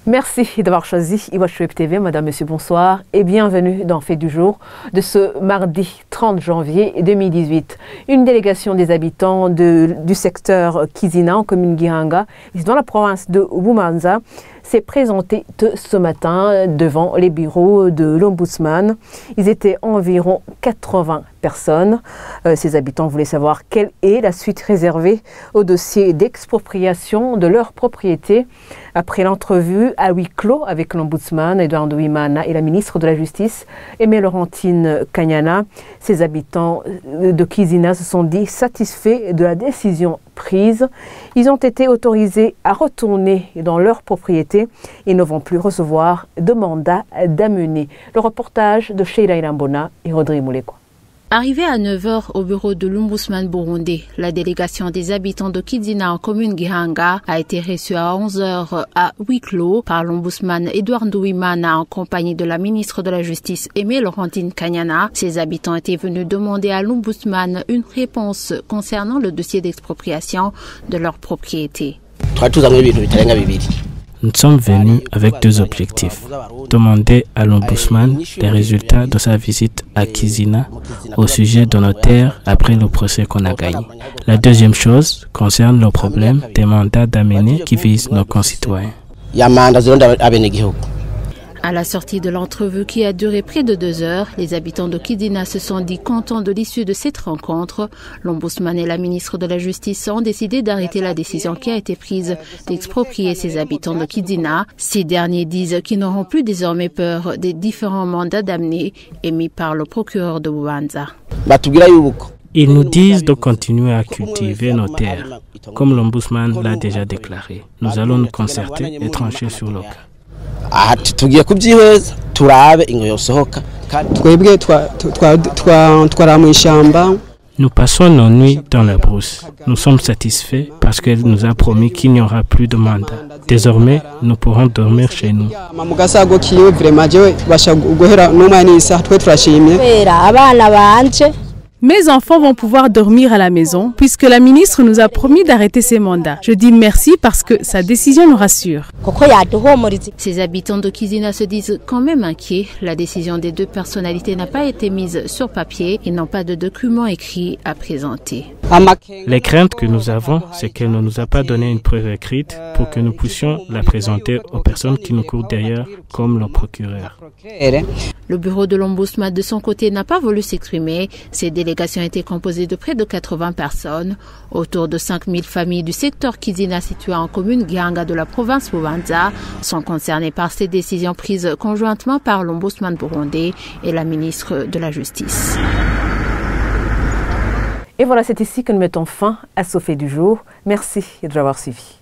Merci d'avoir choisi Iwatch TV, Madame, Monsieur, bonsoir et bienvenue dans Fait du jour de ce mardi 30 janvier 2018. Une délégation des habitants du secteur Kizina en commune Gihanga, dans la province de Bubanza, s'est présentée ce matin devant les bureaux de l'Ombudsman. Ils étaient environ 80 personnes. Ces habitants voulaient savoir quelle est la suite réservée au dossier d'expropriation de leur propriété. Après l'entrevue à huis clos avec l'Ombudsman, Edouard Nduwimana, et la ministre de la Justice, Aimée Laurentine Kanyana, ces habitants de Kizina se sont dit satisfaits de la décision prise. Ils ont été autorisés à retourner dans leur propriété et ne vont plus recevoir de mandat d'amener. Le reportage de Sheila Ilambona et Rodrigue Moulekwa. Arrivé à 9h au bureau de l'Ombudsman burundais, la délégation des habitants de Kizina en commune Gihanga a été reçue à 11h à huis clos par l'Ombudsman Edouard Nduwimana en compagnie de la ministre de la Justice Aimée Laurentine Kanyana. Ces habitants étaient venus demander à l'Ombudsman une réponse concernant le dossier d'expropriation de leur propriété. Nous sommes venus avec deux objectifs. Demander à l'Ombudsman les résultats de sa visite à Kizina au sujet de nos terres après le procès qu'on a gagné. La deuxième chose concerne le problème des mandats d'amener qui visent nos concitoyens. À la sortie de l'entrevue qui a duré près de 2 heures, les habitants de Kizina se sont dit contents de l'issue de cette rencontre. L'Ombudsman et la ministre de la Justice ont décidé d'arrêter la décision qui a été prise d'exproprier ces habitants de Kizina. Ces derniers disent qu'ils n'auront plus désormais peur des différents mandats d'amener émis par le procureur de Bubanza. Ils nous disent de continuer à cultiver nos terres. Comme l'Ombudsman l'a déjà déclaré, nous allons nous concerter et trancher sur le cas. Nous passons nos nuits dans la brousse. Nous sommes satisfaits parce qu'elle nous a promis qu'il n'y aura plus de mandat. Désormais, nous pourrons dormir chez nous. Mes enfants vont pouvoir dormir à la maison puisque la ministre nous a promis d'arrêter ces mandats. Je dis merci parce que sa décision nous rassure. Ces habitants de Kizina se disent quand même inquiets. La décision des deux personnalités n'a pas été mise sur papier et n'ont pas de documents écrits à présenter. Les craintes que nous avons, c'est qu'elle ne nous a pas donné une preuve écrite pour que nous puissions la présenter aux personnes qui nous courent derrière, comme le procureur. Le bureau de l'Ombudsman de son côté n'a pas voulu s'exprimer. Ces délégations étaient composées de près de 80 personnes. Autour de 5000 familles du secteur Kizina situé en commune Gihanga de la province Bubanza sont concernées par ces décisions prises conjointement par l'Ombudsman burundais et la ministre de la Justice. Et voilà, c'est ici que nous mettons fin à ce fait du jour. Merci de l'avoir suivi.